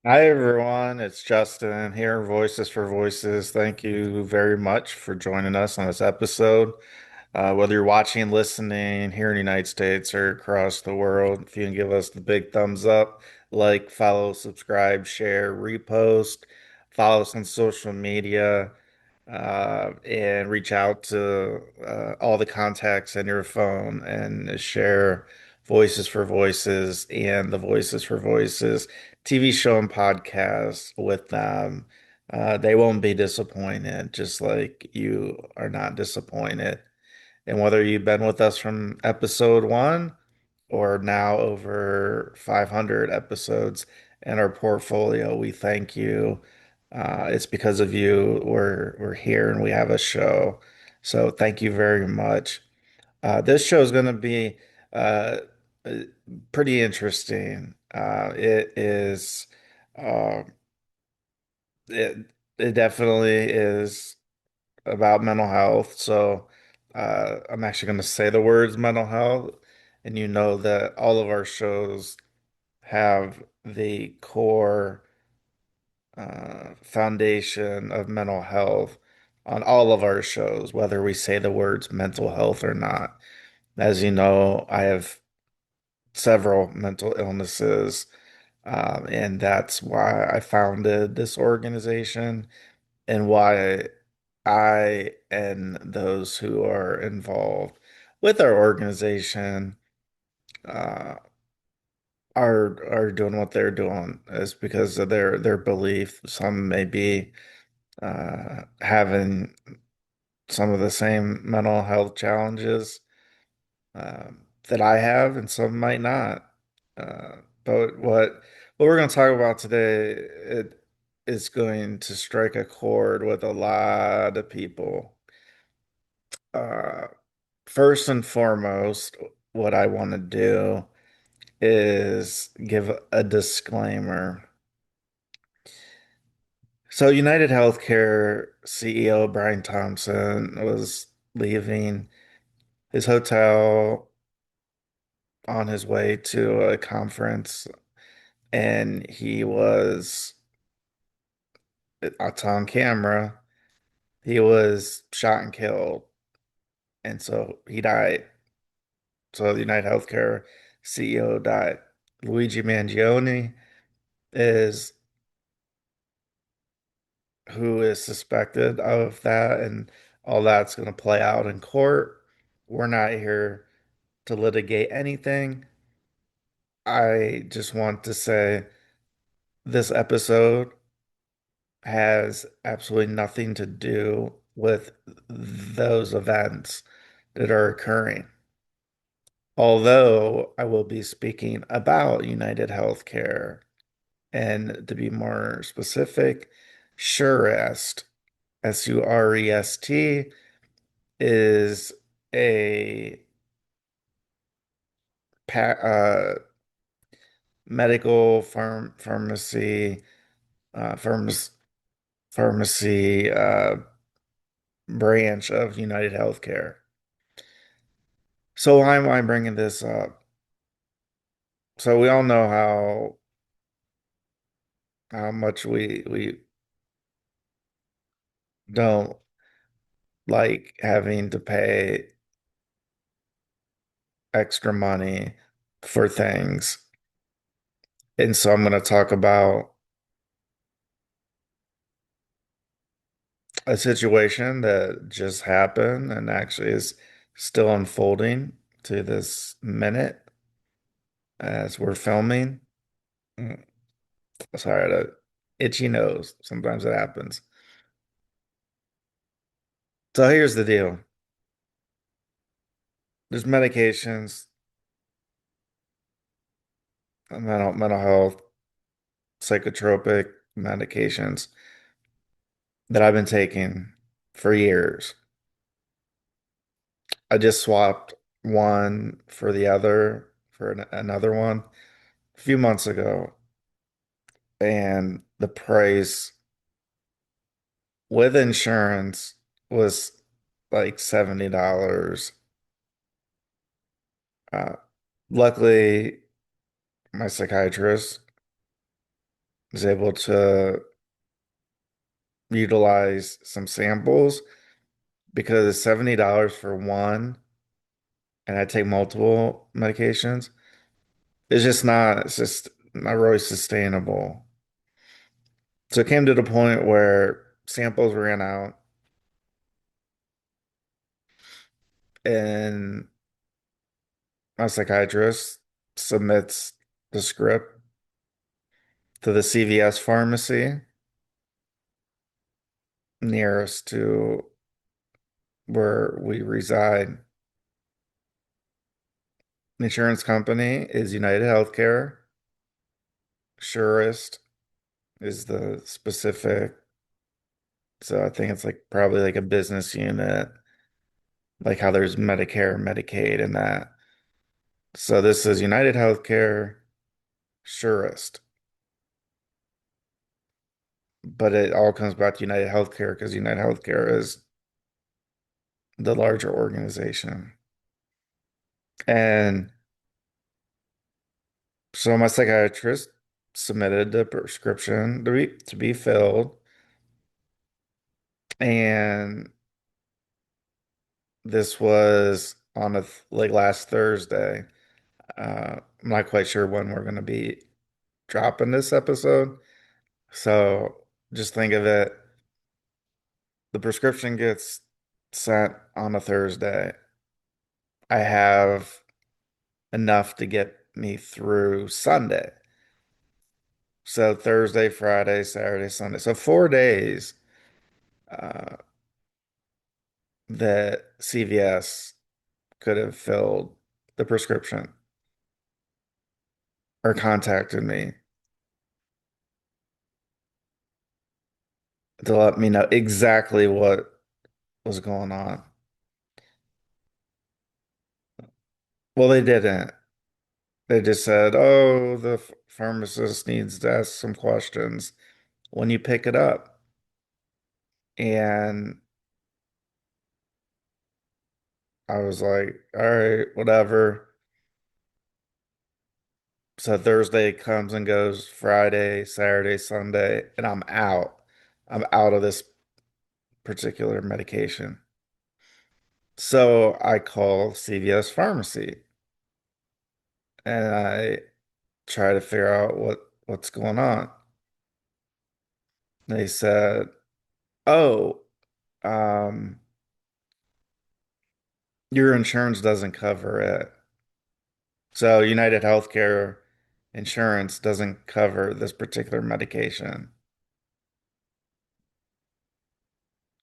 Hi everyone, it's Justin here, Voices for Voices. Thank you very much for joining us on this episode. Whether you're watching, listening here in the United States or across the world, if you can give us the big thumbs up, like, follow, subscribe, share, repost, follow us on social media, and reach out to all the contacts in your phone and share Voices for Voices and the Voices for Voices TV show and podcast with them. They won't be disappointed, just like you are not disappointed. And whether you've been with us from episode one or now over 500 episodes in our portfolio, we thank you. It's because of you we're here and we have a show. So thank you very much. This show is going to be uh, uh, pretty interesting. It is. Uh, it it definitely is about mental health. So I'm actually going to say the words mental health, and you know that all of our shows have the core foundation of mental health on all of our shows, whether we say the words mental health or not. As you know, I have several mental illnesses, and that's why I founded this organization and why I and those who are involved with our organization uh, are doing what they're doing is because of their belief. Some may be having some of the same mental health challenges that I have, and some might not. But what we're going to talk about today, it is going to strike a chord with a lot of people. Uh, First and foremost, what I want to do is give a disclaimer. So, UnitedHealthcare CEO Brian Thompson was leaving his hotel on his way to a conference, and he was, it's on camera, he was shot and killed, and so he died. So, the UnitedHealthcare CEO died. Luigi Mangione is who is suspected of that, and all that's going to play out in court. We're not here to litigate anything. I just want to say this episode has absolutely nothing to do with those events that are occurring. Although I will be speaking about United Healthcare, and to be more specific, Surest, Surest, is a medical pharmacy uh, pharmacy, pharmacy branch of United Healthcare. So why am I bringing this up? So we all know how much we don't like having to pay extra money for things. And so I'm going to talk about a situation that just happened and actually is still unfolding to this minute as we're filming. Mm, Sorry, the itchy nose. Sometimes it happens. So here's the deal. There's medications, mental health, psychotropic medications that I've been taking for years. I just swapped one for the other for another one a few months ago, and the price with insurance was like $70. Uh, Luckily, my psychiatrist was able to utilize some samples because it's $70 for one, and I take multiple medications. It's just not really sustainable. So it came to the point where samples ran out and my psychiatrist submits the script to the CVS pharmacy nearest to where we reside. The insurance company is UnitedHealthcare. Surest is the specific. So I think it's like probably like a business unit, like how there's Medicare, Medicaid, and that. So this is UnitedHealthcare, Surest. But it all comes back to UnitedHealthcare because UnitedHealthcare is the larger organization. And so my psychiatrist submitted the prescription to be filled. And this was on like last Thursday. I'm not quite sure when we're going to be dropping this episode. So just think of it. The prescription gets sent on a Thursday. I have enough to get me through Sunday. So Thursday, Friday, Saturday, Sunday. So 4 days uh, that CVS could have filled the prescription or contacted me to let me know exactly what was going on. Well, they didn't. They just said, oh, the pharmacist needs to ask some questions when you pick it up. And I was like, all right, whatever. So Thursday comes and goes, Friday, Saturday, Sunday, and I'm out. I'm out of this particular medication. So I call CVS Pharmacy and I try to figure out what's going on. They said, "Oh, um, your insurance doesn't cover it. So United Healthcare insurance doesn't cover this particular medication."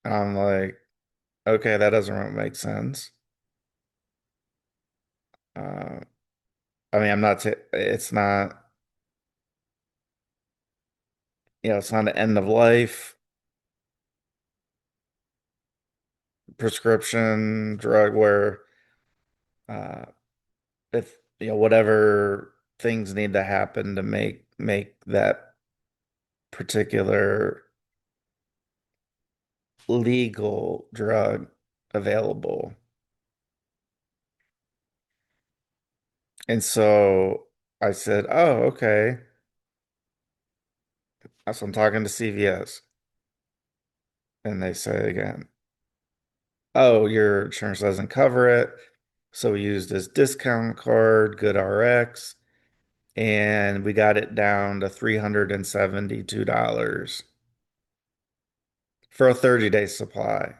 And I'm like, "Okay, that doesn't really make sense." Uh, I mean, it's not, it's not an end of life prescription drug where uh if whatever things need to happen to make that particular legal drug available. And so I said, "Oh, okay." So I'm talking to CVS and they say again, "Oh, your insurance doesn't cover it." So we used this discount card, GoodRx, and we got it down to $372 for a 30-day supply.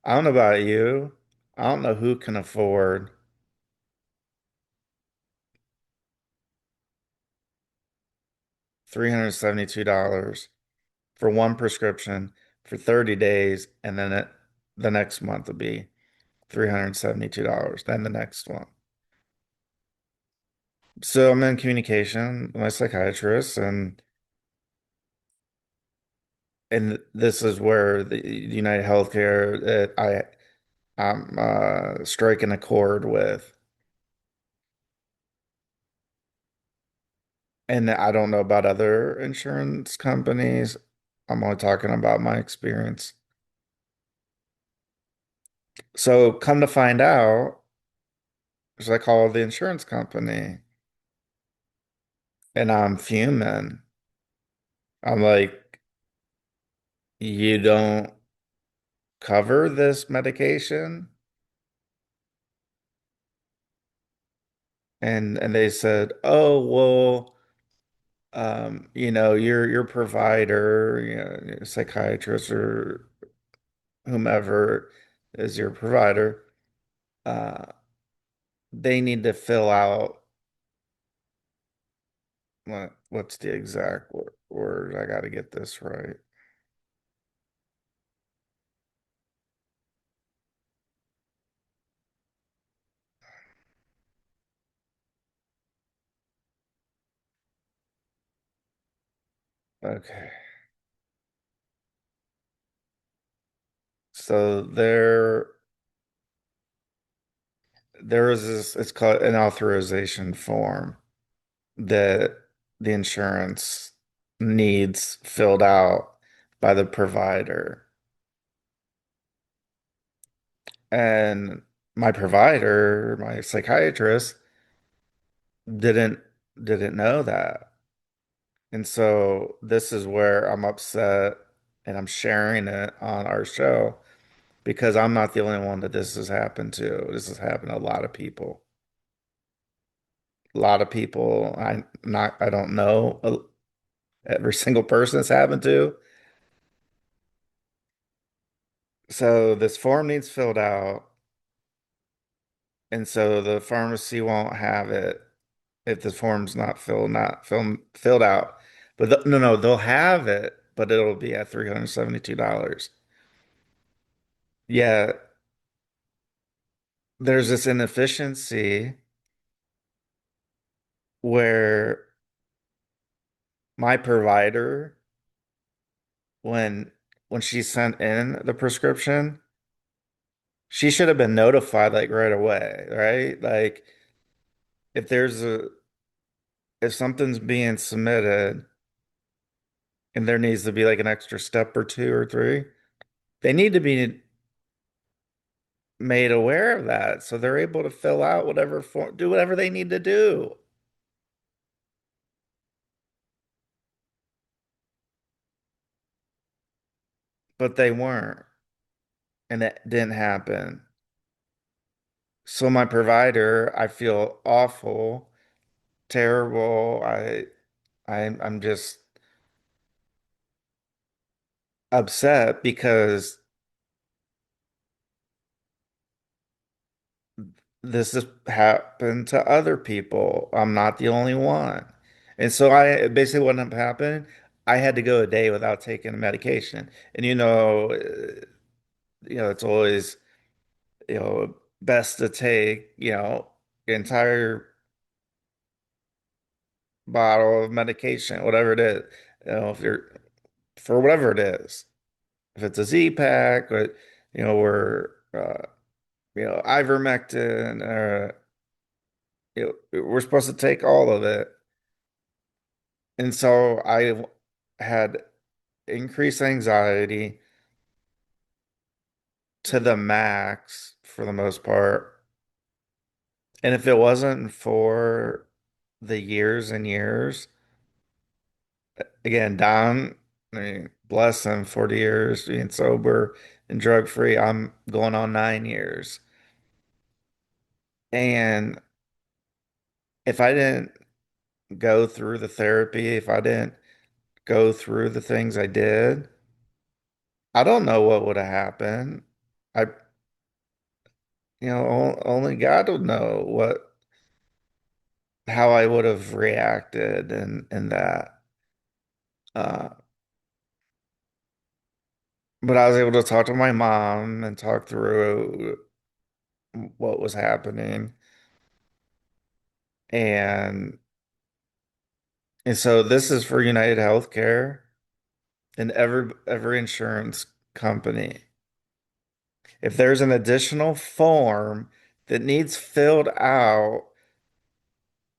I don't know about you. I don't know who can afford $372 for one prescription for 30 days, and then the next month will be $372, then the next one. So I'm in communication with my psychiatrist, and this is where the United Healthcare that I'm striking a chord with. And I don't know about other insurance companies. I'm only talking about my experience. So come to find out, so I call the insurance company and I'm fuming. I'm like, you don't cover this medication? And they said, oh, well, your provider, your psychiatrist or whomever is your provider, uh, they need to fill out what's the exact word? I got to get this right. Okay. So there is this, it's called an authorization form that the insurance needs filled out by the provider. And my provider, my psychiatrist, didn't didn't know that. And so this is where I'm upset and I'm sharing it on our show because I'm not the only one that this has happened to. This has happened to a lot of people. A lot of people I don't know every single person it's happened to. So this form needs filled out, and so the pharmacy won't have it if the form's not filled out. But no, they'll have it, but it'll be at $372. Yeah, there's this inefficiency where my provider, when when she sent in the prescription, she should have been notified like right away, right? Like if there's a if something's being submitted and there needs to be like an extra step or two or three, they need to be made aware of that so they're able to fill out whatever form, do whatever they need to do. But they weren't, and it didn't happen. So my provider, I feel awful, terrible. I'm just upset because this has happened to other people. I'm not the only one. And so I basically what happened, I had to go a day without taking a medication. And it's always, best to take, the entire bottle of medication, whatever it is, if you're for whatever it is. If it's a Z pack or or ivermectin, or we're supposed to take all of it. And so I had increased anxiety to the max for the most part. And if it wasn't for the years and years, again, Don, I mean, bless him, 40 years being sober and drug free. I'm going on 9 years. And if I didn't go through the therapy, if I didn't go through the things I did, I don't know what would have happened. I, only God would know how I would have reacted and that. Uh, but I was able to talk to my mom and talk through what was happening. And And so this is for UnitedHealthcare and every insurance company. If there's an additional form that needs filled out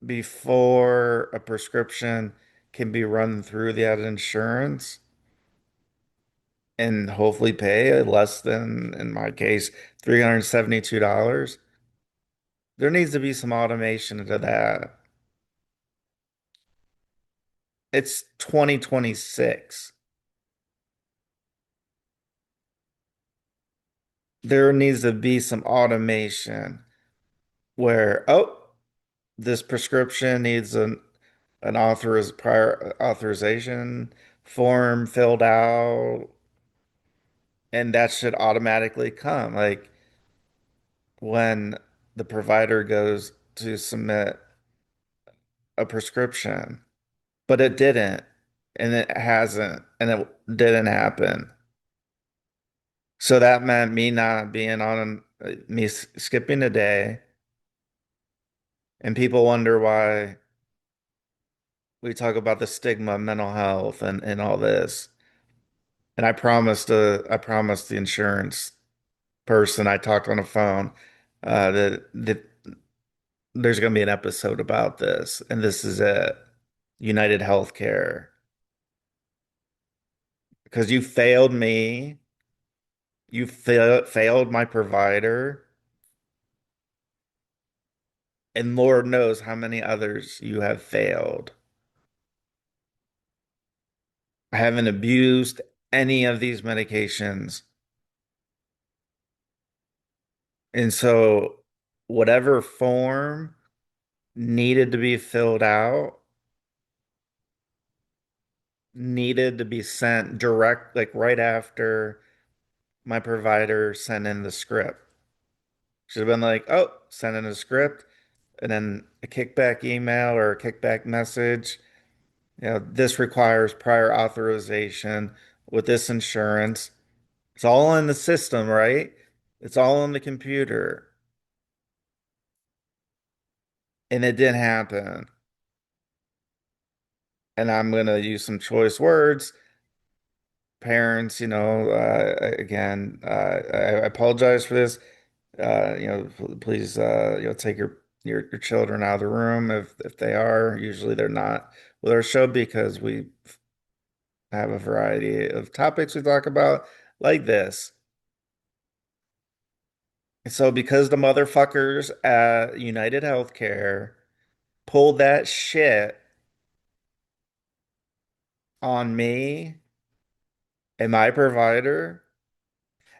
before a prescription can be run through the added insurance and hopefully pay less than, in my case, $372, there needs to be some automation to that. It's 2026. There needs to be some automation where, oh, this prescription needs an prior authorization form filled out, and that should automatically come. Like when the provider goes to submit a prescription, but it didn't, and it hasn't, and it didn't happen. So that meant me not being on, skipping a day, and people wonder why we talk about the stigma of mental health and all this. And I promised the insurance person I talked on the phone that there's going to be an episode about this, and this is it. UnitedHealthcare, because you failed me, you failed my provider, and Lord knows how many others you have failed. I haven't abused any of these medications. And so, whatever form needed to be filled out needed to be sent direct, like right after my provider sent in the script. Should have been like, oh, send in a script and then a kickback email or a kickback message. You know, this requires prior authorization with this insurance. It's all in the system, right? It's all on the computer. And it didn't happen. And I'm going to use some choice words. Parents, again, I apologize for this. Please, take your children out of the room if they are. Usually they're not with our show because we have a variety of topics we talk about like this. So because the motherfuckers at United Healthcare pulled that shit on me and my provider,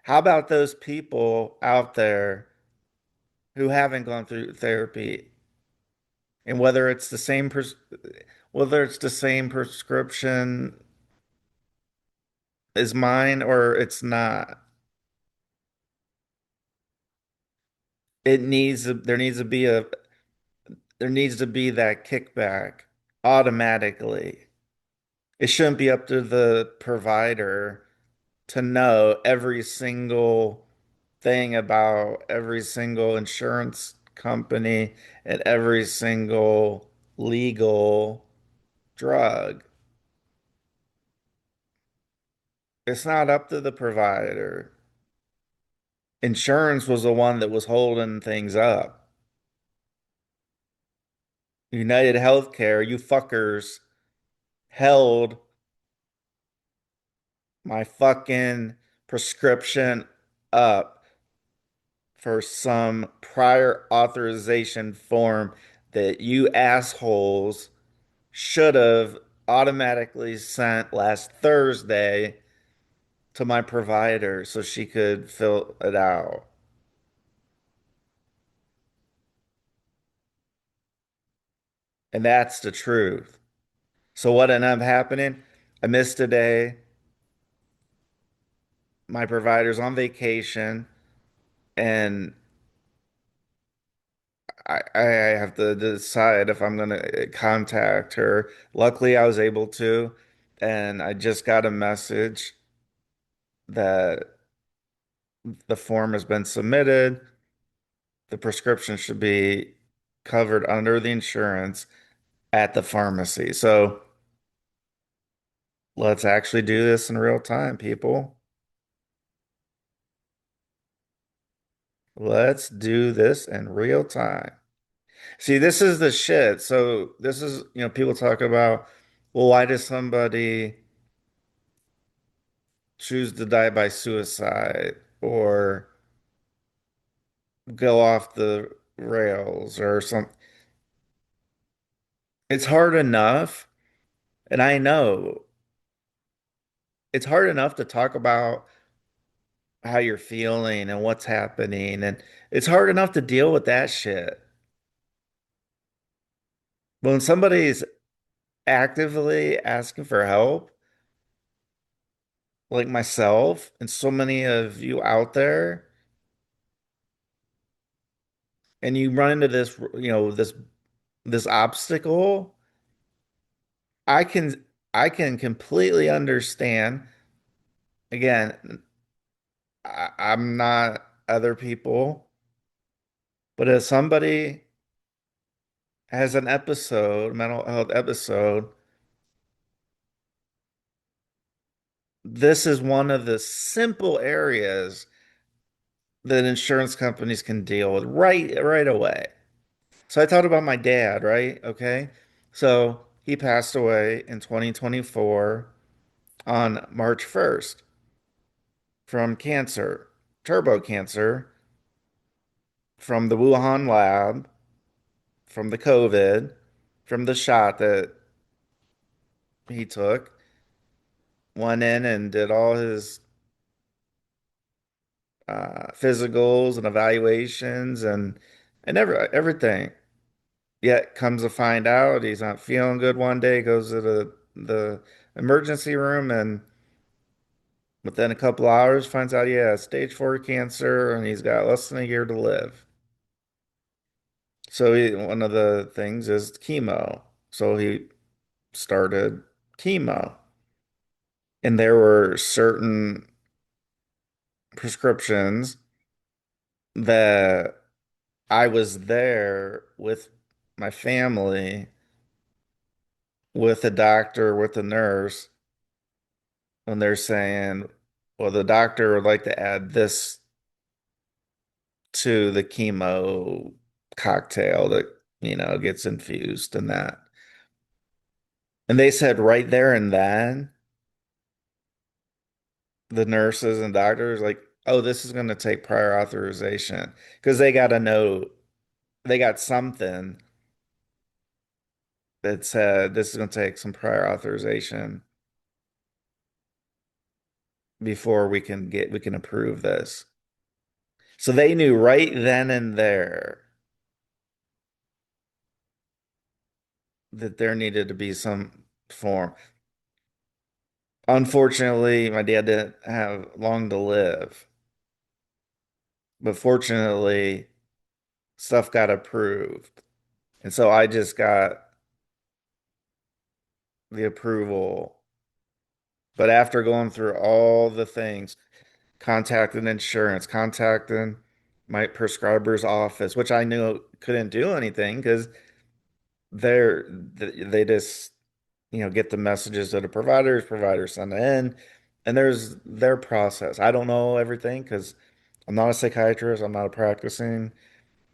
how about those people out there who haven't gone through therapy and whether it's the same prescription as mine or it's not. There needs to be that kickback automatically. It shouldn't be up to the provider to know every single thing about every single insurance company and every single legal drug. It's not up to the provider. Insurance was the one that was holding things up. United Healthcare, you fuckers held my fucking prescription up for some prior authorization form that you assholes should have automatically sent last Thursday to my provider so she could fill it out. And that's the truth. So what ended up happening? I missed a day. My provider's on vacation, and I have to decide if I'm going to contact her. Luckily, I was able to, and I just got a message that the form has been submitted. The prescription should be covered under the insurance at the pharmacy. So let's actually do this in real time, people. Let's do this in real time. See, this is the shit. So this is, people talk about, well, why does somebody choose to die by suicide or go off the rails or something? It's hard enough And I know it's hard enough to talk about how you're feeling and what's happening, and it's hard enough to deal with that shit. But when somebody's actively asking for help, like myself and so many of you out there, and you run into this, this obstacle, I can I can completely understand. Again, I'm not other people, but as somebody has an episode, mental health episode, this is one of the simple areas that insurance companies can deal with right away. So I thought about my dad, right? Okay. So he passed away in 2024 on March 1st from cancer, turbo cancer, from the Wuhan lab, from the COVID, from the shot that he took, went in and did all his physicals and evaluations and everything. Yet comes to find out he's not feeling good one day, goes to the emergency room, and within a couple hours finds out, yeah, stage 4 cancer, and he's got less than a year to live. So one of the things is chemo. So he started chemo. And there were certain prescriptions that I was there with my family, with a doctor, with a nurse, when they're saying, well, the doctor would like to add this to the chemo cocktail that, gets infused and that. And they said right there and then, the nurses and doctors, like, oh, this is going to take prior authorization because they got to know, they got something that said this is going to take some prior authorization before we can approve this. So they knew right then and there that there needed to be some form. Unfortunately, my dad didn't have long to live, but fortunately, stuff got approved. And so I just got the approval. But after going through all the things, contacting insurance, contacting my prescriber's office, which I knew couldn't do anything because they just, get the messages to the providers send it in, and there's their process. I don't know everything because I'm not a psychiatrist, I'm not a practicing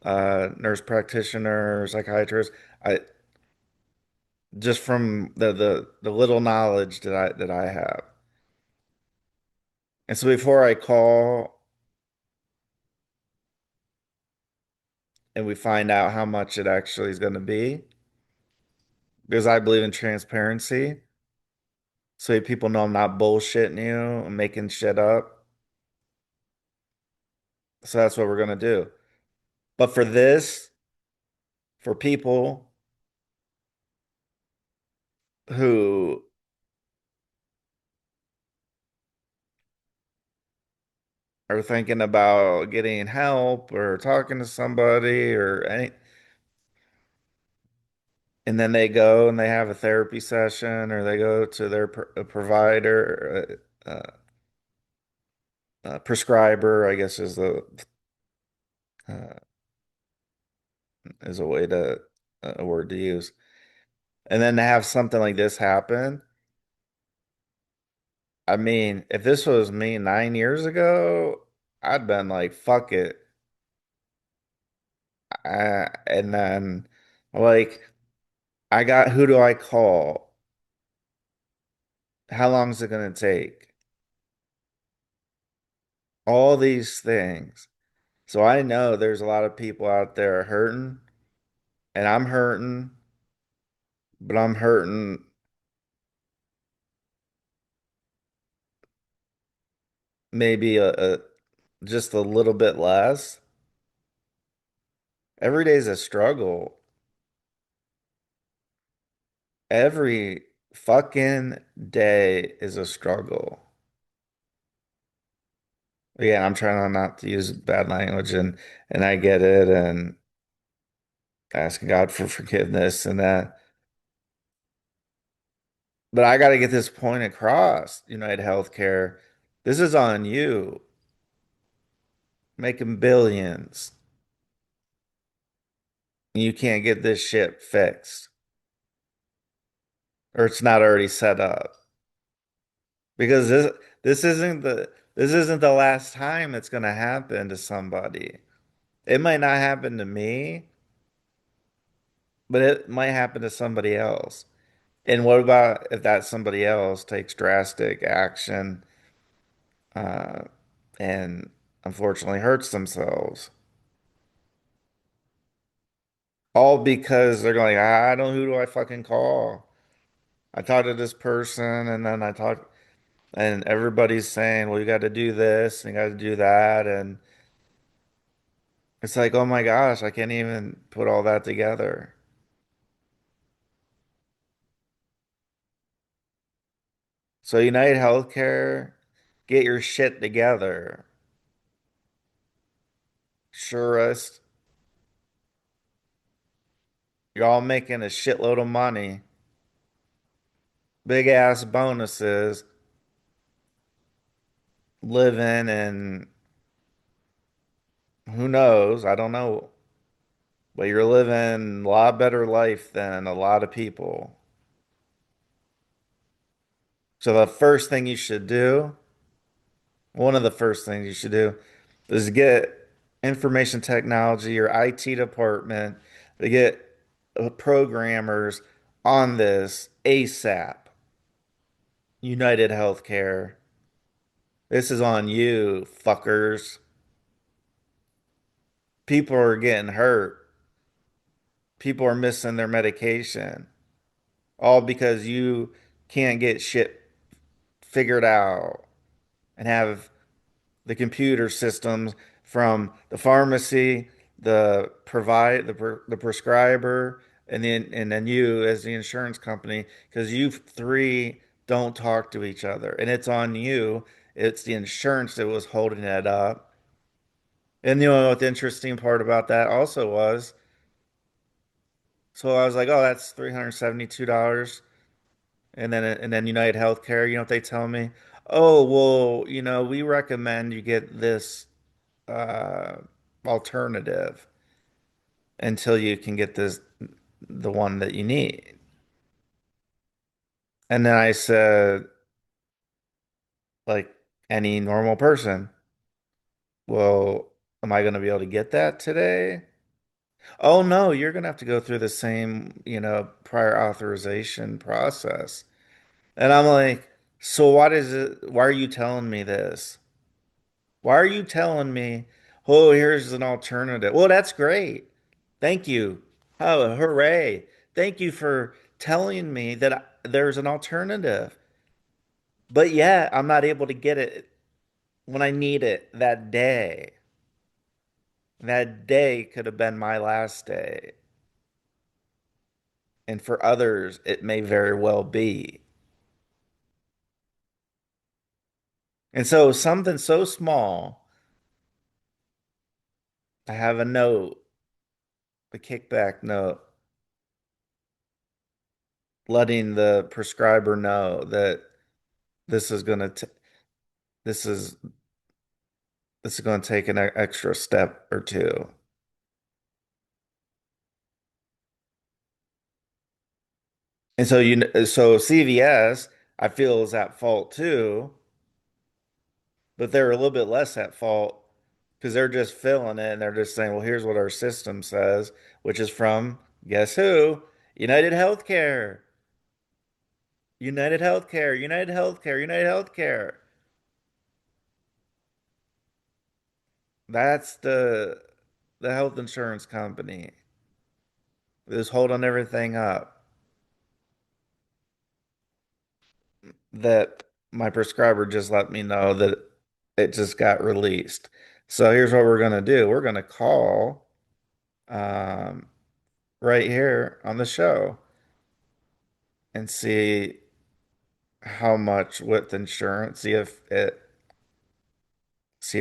nurse practitioner or psychiatrist. I just from the little knowledge that I have. And so before I call and we find out how much it actually is going to be, because I believe in transparency, so people know I'm not bullshitting you and making shit up. So that's what we're going to do. But for this, for people who are thinking about getting help or talking to somebody or any, and then they go and they have a therapy session or they go to their provider, prescriber, I guess uh, is a way to a word to use. And then to have something like this happen, I mean, if this was me 9 years ago, I'd been like, fuck it. And then, like, I got who do I call? How long is it going to take? All these things. So I know there's a lot of people out there hurting, and I'm hurting, but I'm hurting maybe just a little bit less. Every day is a struggle. Every fucking day is a struggle. Yeah, I'm trying not to use bad language and I get it and asking God for forgiveness and that. But I got to get this point across, United Healthcare. This is on you, making billions. You can't get this shit fixed, or it's not already set up. Because this isn't the last time it's going to happen to somebody. It might not happen to me, but it might happen to somebody else. And what about if that somebody else takes drastic action uh, and unfortunately hurts themselves? All because they're going, I don't, who do I fucking call? I talked to this person and then I talked, and everybody's saying, well, you got to do this and you got to do that. And it's like, oh my gosh, I can't even put all that together. So, United Healthcare, get your shit together. Surest, you're all making a shitload of money, big ass bonuses, living and who knows? I don't know. But you're living a lot better life than a lot of people. So the first thing you should do, one of the first things you should do is get information technology or IT department to get programmers on this ASAP. United Healthcare. This is on you, fuckers. People are getting hurt. People are missing their medication. All because you can't get shit figured out and have the computer systems from the pharmacy, the prescriber, and then you as the insurance company, because you three don't talk to each other, and it's on you. It's the insurance that was holding it up. And you know what the interesting part about that also was? So I was like, oh, that's $372. And then United Healthcare, you know what they tell me? Oh, well, we recommend you get this uh, alternative until you can get the one that you need. And then I said, like any normal person, well, am I going to be able to get that today? Oh no, you're going to have to go through the same, prior authorization process. And I'm like, so what is it? Why are you telling me this? Why are you telling me, oh, here's an alternative? Well, that's great. Thank you. Oh, hooray. Thank you for telling me that there's an alternative. But yeah, I'm not able to get it when I need it that day. That day could have been my last day. And for others, it may very well be. And so something so small, I have a note, a kickback note, letting the prescriber know that this is going to this is this is going to take an extra step or two. And so CVS, I feel is at fault too, but they're a little bit less at fault because they're just filling it and they're just saying, well, here's what our system says, which is from guess who? United Healthcare. United Healthcare, United Healthcare, United Healthcare. That's the health insurance company that's holding everything up that my prescriber just let me know that It just got released. So here's what we're gonna do. We're gonna call um, right here on the show and see how much with insurance, see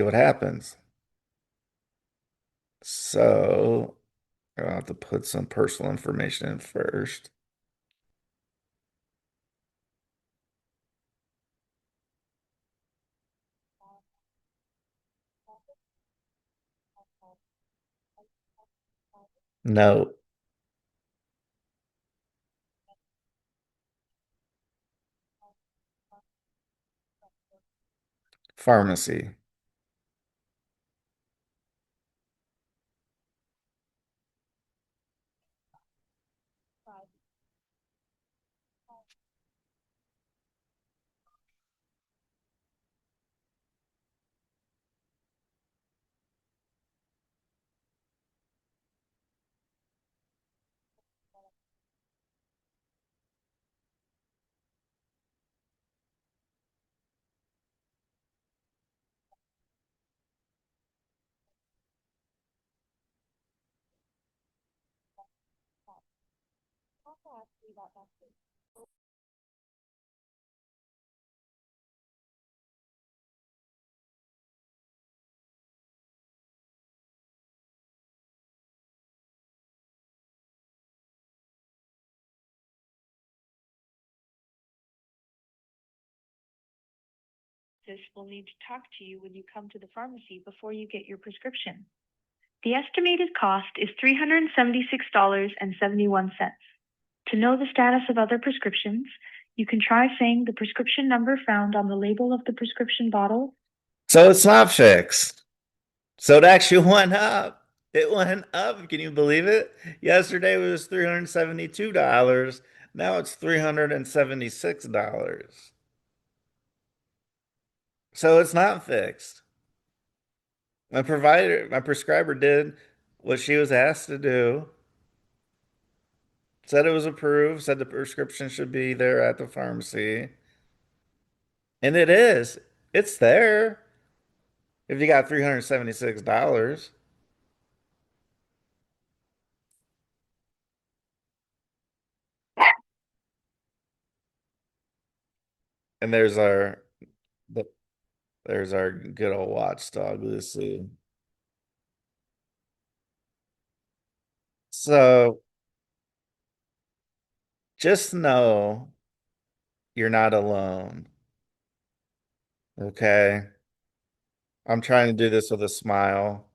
what happens. So I'll have to put some personal information in first. No, pharmacy. Will need to talk to you when you come to the pharmacy before you get your prescription. The estimated cost is $376.71. To know the status of other prescriptions, you can try saying the prescription number found on the label of the prescription bottle. So it's not fixed. So it actually went up. It went up. Can you believe it? Yesterday it was $372. Now it's $376. So it's not fixed. My prescriber did what she was asked to do, said it was approved, said the prescription should be there at the pharmacy. And it is. It's there if you got $376. And th- there's our good old watchdog, Lucy. So just know you're not alone. Okay. I'm trying to do this with a smile.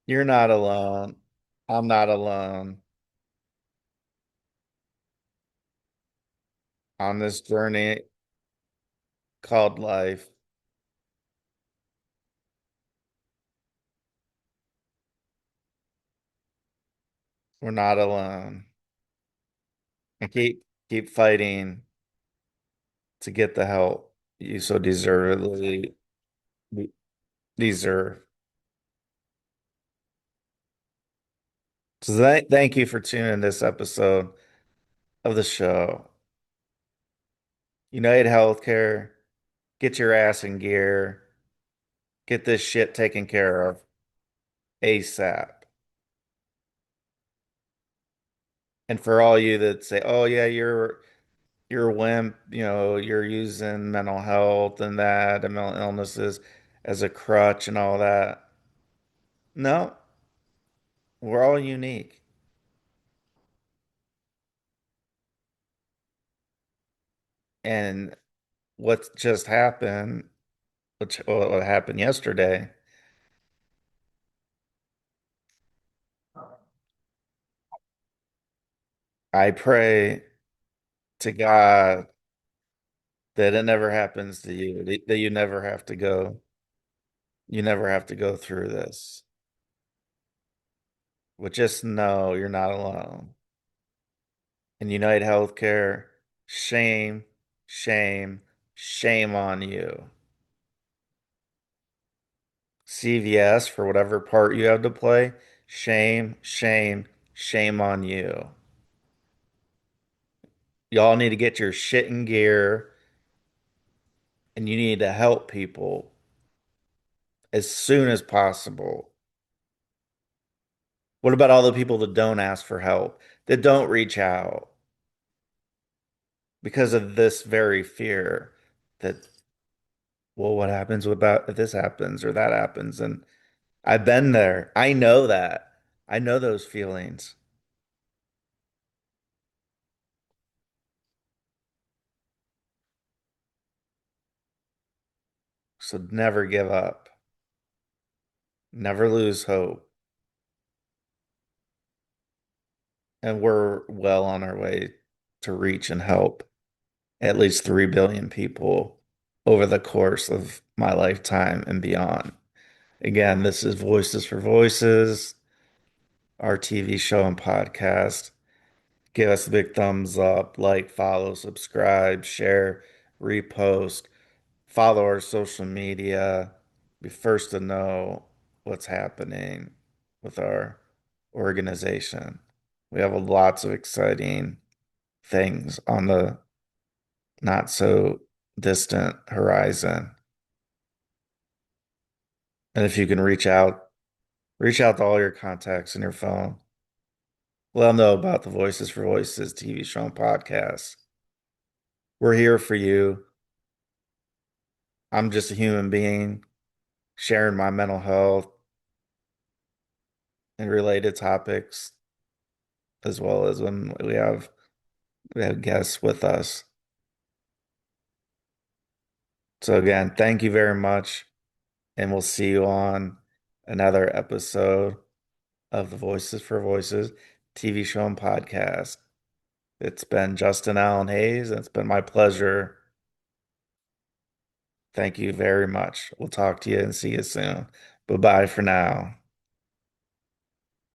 You're not alone. I'm not alone on this journey called life. We're not alone. And keep fighting to get the help you so deservedly deserve. So thank you for tuning in this episode of the show. United Healthcare, get your ass in gear. Get this shit taken care of ASAP. And for all you that say, "Oh yeah, you're a wimp," you're using mental health and that and mental illnesses as a crutch and all that. No, we're all unique. And what just happened, what happened yesterday, I pray to God that it never happens to you, that you never have to go through this. But just know you're not alone. And United Healthcare, shame, shame, shame on you. CVS, for whatever part you have to play, shame, shame, shame on you. Y'all need to get your shit in gear and you need to help people as soon as possible. What about all the people that don't ask for help, that don't reach out because of this very fear that, well, what happens about if this happens or that happens? And I've been there. I know that. I know those feelings. So never give up. Never lose hope. And we're well on our way to reach and help at least 3 billion people over the course of my lifetime and beyond. Again, this is Voices for Voices, our TV show and podcast. Give us a big thumbs up, like, follow, subscribe, share, repost, follow our social media. Be first to know what's happening with our organization. We have lots of exciting things on the not so distant horizon. And if you can reach out to all your contacts in your phone. Let them know about the Voices for Voices TV show and podcast. We're here for you. I'm just a human being sharing my mental health and related topics, as well as when we have guests with us. So again, thank you very much, and we'll see you on another episode of the Voices for Voices TV show and podcast. It's been Justin Allen Hayes, and it's been my pleasure. Thank you very much. We'll talk to you and see you soon. Bye bye for now.